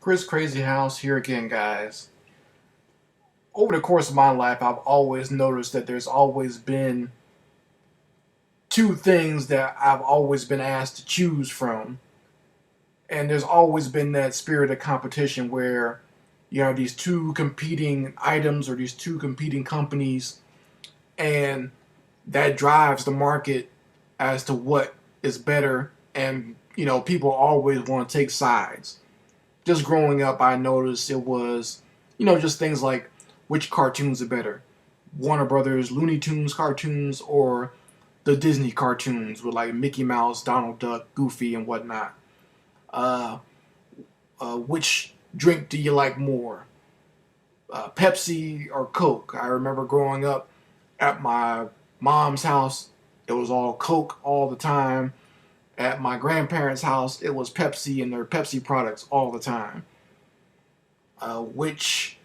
Chris Crazy House here again, guys. Over the course of my life, I've always noticed that there's always been two things that I've always been asked to choose from. And there's always been that spirit of competition where you have these two competing items or these two competing companies, and that drives the market as to what is better. And, people always want to take sides. Just growing up, I noticed it was, just things like which cartoons are better, Warner Brothers Looney Tunes cartoons or the Disney cartoons with like Mickey Mouse, Donald Duck, Goofy, and whatnot. Uh, which drink do you like more, Pepsi or Coke? I remember growing up at my mom's house, it was all Coke all the time. At my grandparents' house, it was Pepsi and their Pepsi products all the time. Which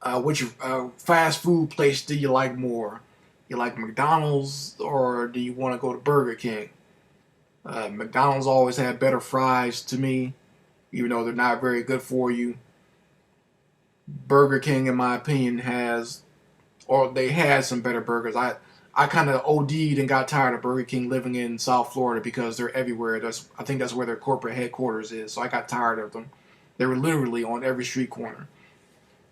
fast food place do you like more? You like McDonald's or do you want to go to Burger King? McDonald's always had better fries to me, even though they're not very good for you. Burger King, in my opinion, they had some better burgers. I kind of OD'd and got tired of Burger King living in South Florida because they're everywhere. I think that's where their corporate headquarters is. So I got tired of them. They were literally on every street corner.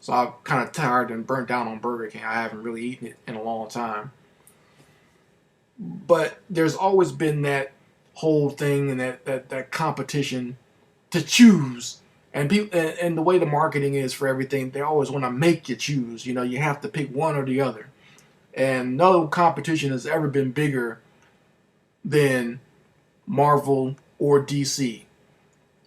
So I'm kind of tired and burnt down on Burger King. I haven't really eaten it in a long time. But there's always been that whole thing and that competition to choose. And people and the way the marketing is for everything, they always want to make you choose. You have to pick one or the other. And no competition has ever been bigger than Marvel or DC.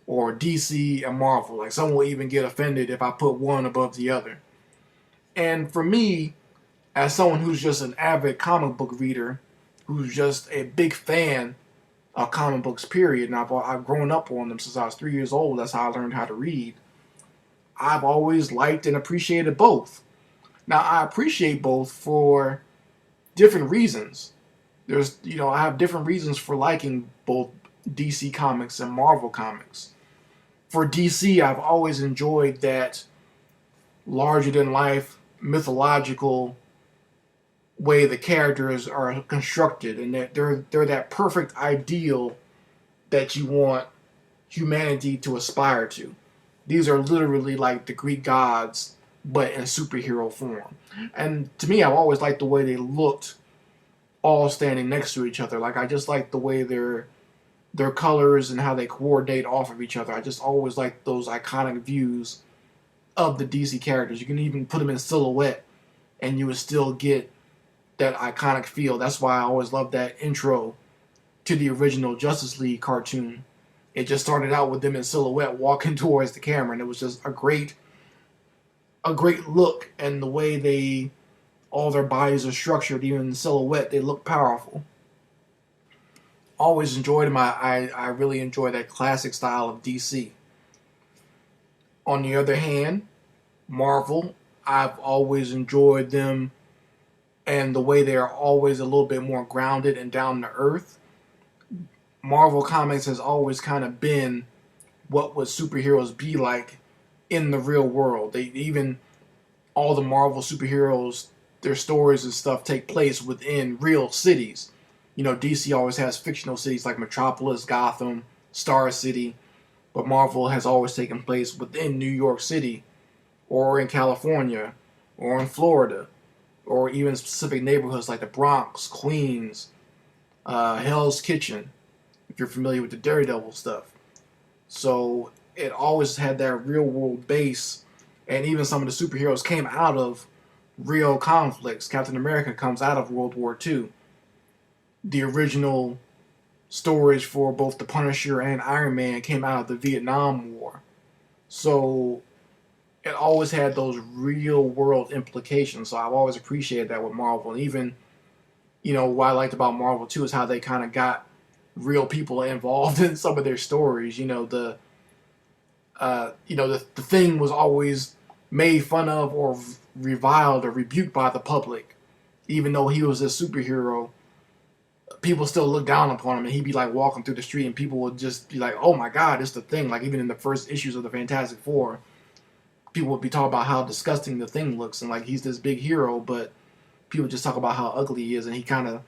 Or DC and Marvel. Like, some will even get offended if I put one above the other. And for me, as someone who's just an avid comic book reader, who's just a big fan of comic books, period, and I've grown up on them since I was 3 years old. That's how I learned how to read. I've always liked and appreciated both. Now, I appreciate both for different reasons. I have different reasons for liking both DC Comics and Marvel Comics. For DC, I've always enjoyed that larger than life, mythological way the characters are constructed, and that they're that perfect ideal that you want humanity to aspire to. These are literally like the Greek gods, but in superhero form. And to me, I've always liked the way they looked all standing next to each other. Like, I just like the way their colors and how they coordinate off of each other. I just always like those iconic views of the DC characters. You can even put them in silhouette and you would still get that iconic feel. That's why I always loved that intro to the original Justice League cartoon. It just started out with them in silhouette walking towards the camera, and it was just a great look. And the way all their bodies are structured, even in silhouette, they look powerful. Always enjoyed them. I really enjoy that classic style of DC. On the other hand, Marvel, I've always enjoyed them and the way they are always a little bit more grounded and down to earth. Marvel Comics has always kind of been what would superheroes be like in the real world. They even all the Marvel superheroes, their stories and stuff take place within real cities. DC always has fictional cities like Metropolis, Gotham, Star City, but Marvel has always taken place within New York City, or in California, or in Florida, or even specific neighborhoods like the Bronx, Queens, Hell's Kitchen, if you're familiar with the Daredevil stuff. So it always had that real world base, and even some of the superheroes came out of real conflicts. Captain America comes out of World War II. The original stories for both the Punisher and Iron Man came out of the Vietnam War. So it always had those real world implications. So I've always appreciated that with Marvel. And even, what I liked about Marvel too is how they kind of got real people involved in some of their stories. The Thing was always made fun of or reviled or rebuked by the public, even though he was a superhero. people still look down upon him, and he'd be like walking through the street, and people would just be like, "Oh my God, it's the Thing!" Like even in the first issues of the Fantastic Four, people would be talking about how disgusting the Thing looks, and like he's this big hero, but people just talk about how ugly he is, and he kind of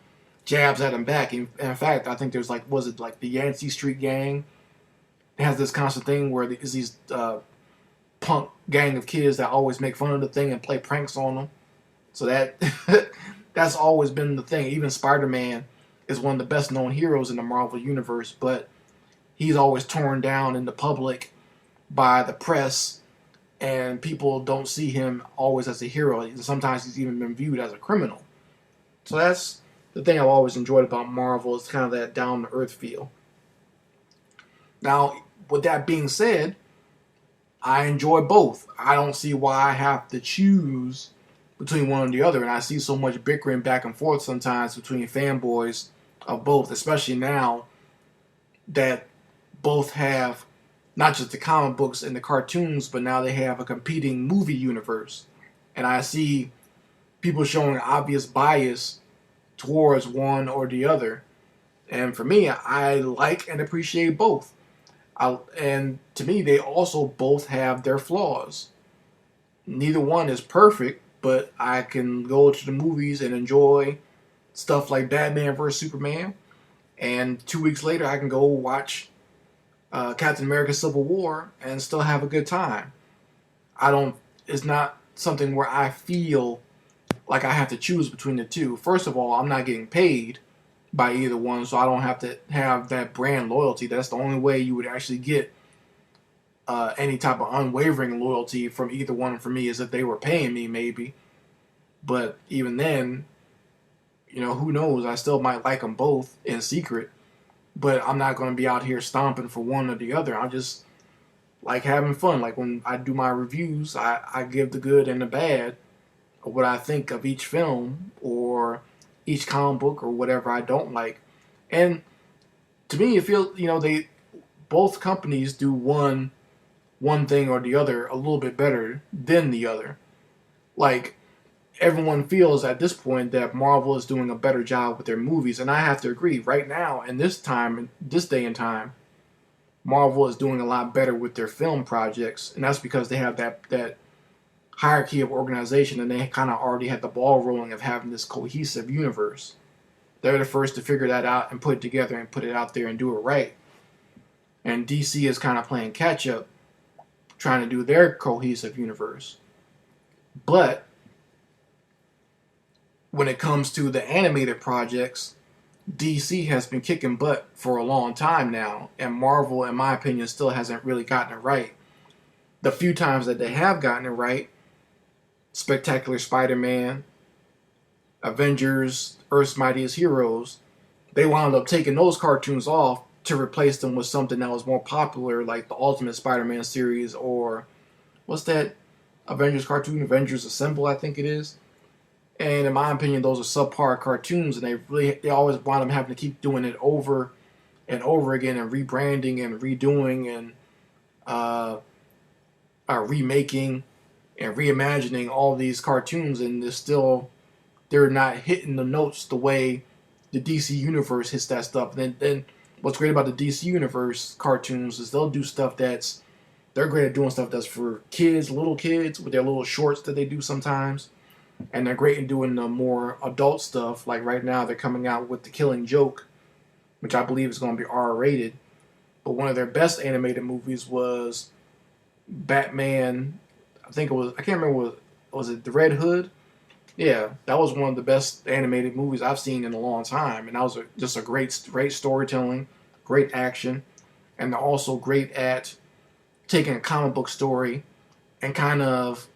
jabs at him back. In fact, I think there's like, was it like the Yancey Street Gang? It has this constant thing where there's these punk gang of kids that always make fun of the Thing and play pranks on them. So that that's always been the thing. Even Spider-Man is one of the best known heroes in the Marvel Universe, but he's always torn down in the public by the press, and people don't see him always as a hero. Sometimes he's even been viewed as a criminal. So that's the thing I've always enjoyed about Marvel, is kind of that down-to-earth feel. Now, with that being said, I enjoy both. I don't see why I have to choose between one or the other, and I see so much bickering back and forth sometimes between fanboys of both, especially now that both have not just the comic books and the cartoons, but now they have a competing movie universe. And I see people showing obvious bias towards one or the other. And for me, I like and appreciate both. And to me, they also both have their flaws. Neither one is perfect, but I can go to the movies and enjoy stuff like Batman vs. Superman. And 2 weeks later, I can go watch Captain America Civil War and still have a good time. It's not something where I feel like I have to choose between the two. First of all, I'm not getting paid by either one, so I don't have to have that brand loyalty. That's the only way you would actually get any type of unwavering loyalty from either one for me, is if they were paying me, maybe. But even then, who knows? I still might like them both in secret, but I'm not going to be out here stomping for one or the other. I just like having fun. Like when I do my reviews, I give the good and the bad of what I think of each film or each comic book or whatever I don't like. And to me, it feels, they both companies do one thing or the other a little bit better than the other. Like, everyone feels at this point that Marvel is doing a better job with their movies, and I have to agree. Right now, in this day and time, Marvel is doing a lot better with their film projects, and that's because they have that hierarchy of organization, and they kind of already had the ball rolling of having this cohesive universe. They're the first to figure that out and put it together and put it out there and do it right. And DC is kind of playing catch up, trying to do their cohesive universe. But when it comes to the animated projects, DC has been kicking butt for a long time now, and Marvel, in my opinion, still hasn't really gotten it right. The few times that they have gotten it right, Spectacular Spider-Man, Avengers, Earth's Mightiest Heroes, they wound up taking those cartoons off to replace them with something that was more popular, like the Ultimate Spider-Man series, or what's that Avengers cartoon, Avengers Assemble, I think it is. And in my opinion, those are subpar cartoons, and they always wind up having to keep doing it over and over again, and rebranding and redoing and remaking and reimagining all these cartoons, and they're not hitting the notes the way the DC Universe hits that stuff. Then what's great about the DC Universe cartoons is they'll do stuff they're great at doing stuff that's for kids, little kids, with their little shorts that they do sometimes. And they're great in doing the more adult stuff. Like right now, they're coming out with The Killing Joke, which I believe is going to be R-rated. But one of their best animated movies was Batman. I can't remember, was it The Red Hood? Yeah, that was one of the best animated movies I've seen in a long time. And that was just a great storytelling, great action, and they're also great at taking a comic book story and kind of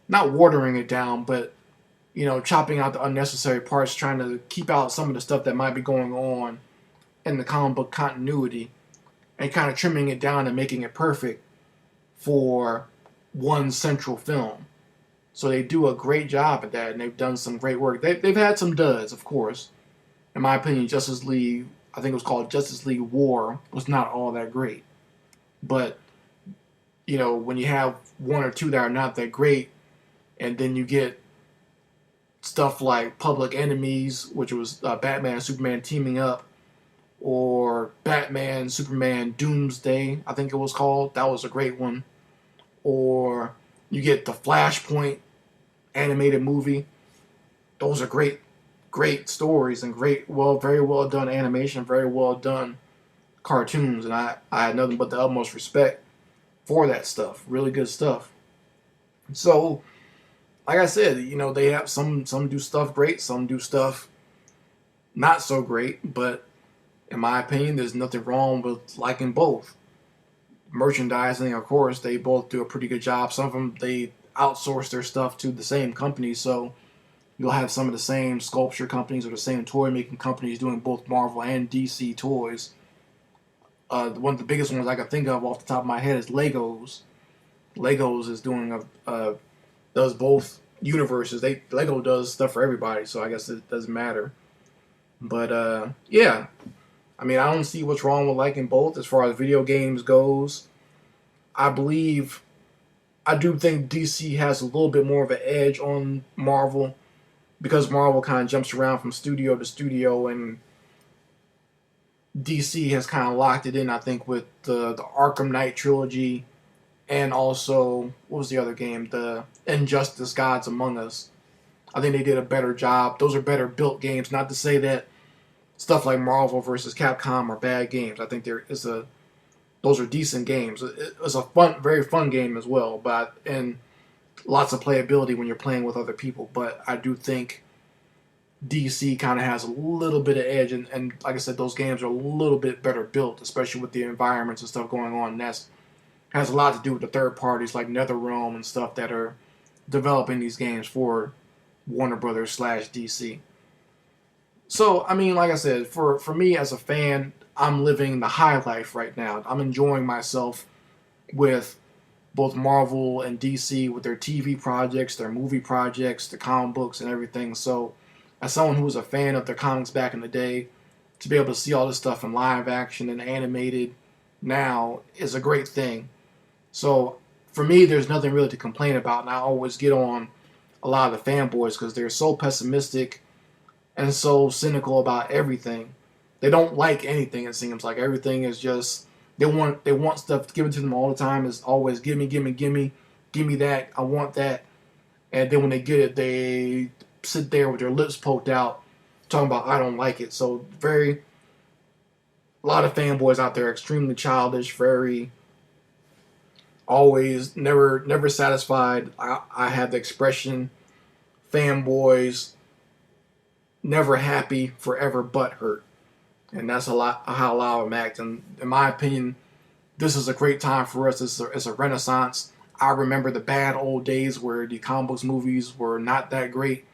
not watering it down, but chopping out the unnecessary parts, trying to keep out some of the stuff that might be going on in the comic book continuity, and kind of trimming it down and making it perfect for one central film. So they do a great job at that, and they've done some great work. They've had some duds, of course. In my opinion, Justice League, I think it was called Justice League War, was not all that great. But, when you have one or two that are not that great, and then you get stuff like Public Enemies, which was Batman and Superman teaming up, or Batman, Superman, Doomsday, I think it was called. That was a great one. Or you get the Flashpoint animated movie. Those are great stories and very well done animation, very well done cartoons, and I had nothing but the utmost respect for that stuff. Really good stuff. So, like I said, they have some do stuff great, some do stuff not so great, but in my opinion, there's nothing wrong with liking both. Merchandising, of course, they both do a pretty good job. Some of them, they outsource their stuff to the same company, so you'll have some of the same sculpture companies or the same toy making companies doing both Marvel and DC toys. One of the biggest ones I can think of off the top of my head is Legos. Legos is doing does both universes. Lego does stuff for everybody, so I guess it doesn't matter. But yeah, I mean, I don't see what's wrong with liking both as far as video games goes. I believe, I do think DC has a little bit more of an edge on Marvel because Marvel kind of jumps around from studio to studio, and DC has kind of locked it in, I think, with the Arkham Knight trilogy, and also, what was the other game? The Injustice Gods Among Us. I think they did a better job. Those are better built games. Not to say that stuff like Marvel versus Capcom are bad games. I think those are decent games. It was a very fun game as well, and lots of playability when you're playing with other people. But I do think DC kind of has a little bit of edge, and like I said, those games are a little bit better built, especially with the environments and stuff going on. And that has a lot to do with the third parties like NetherRealm and stuff that are developing these games for Warner Brothers / DC. So, I mean, like I said, for me as a fan, I'm living the high life right now. I'm enjoying myself with both Marvel and DC with their TV projects, their movie projects, the comic books, and everything. So, as someone who was a fan of the comics back in the day, to be able to see all this stuff in live action and animated now is a great thing. So, for me, there's nothing really to complain about, and I always get on a lot of the fanboys because they're so pessimistic and so cynical about everything. They don't like anything. It seems like everything is just they want stuff given to them all the time. Is always give me that. I want that. And then when they get it, they sit there with their lips poked out, talking about I don't like it. So a lot of fanboys out there, extremely childish, very always never satisfied. I have the expression fanboys never happy, forever but hurt. And that's how a lot of them act. And in my opinion, this is a great time for us. It's a renaissance. I remember the bad old days where the comic books movies were not that great.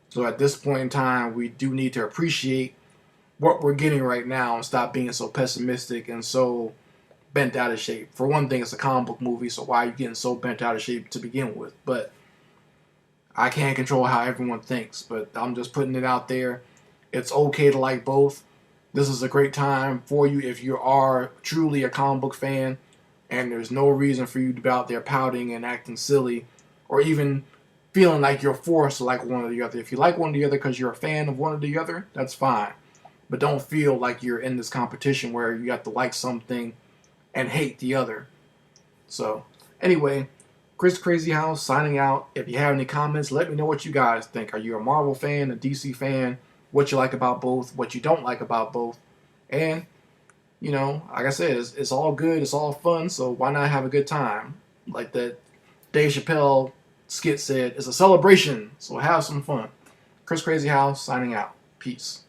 So at this point in time, we do need to appreciate what we're getting right now and stop being so pessimistic and so bent out of shape. For one thing, it's a comic book movie, so why are you getting so bent out of shape to begin with? But I can't control how everyone thinks, but I'm just putting it out there. It's okay to like both. This is a great time for you if you are truly a comic book fan, and there's no reason for you to be out there pouting and acting silly, or even feeling like you're forced to like one or the other. If you like one or the other because you're a fan of one or the other, that's fine. But don't feel like you're in this competition where you have to like something and hate the other. So, anyway, Chris Crazy House signing out. If you have any comments, let me know what you guys think. Are you a Marvel fan, a DC fan? What you like about both? What you don't like about both? And, like I said, it's all good. It's all fun. So why not have a good time? Like that Dave Chappelle skit said, it's a celebration. So have some fun. Chris Crazy House signing out. Peace.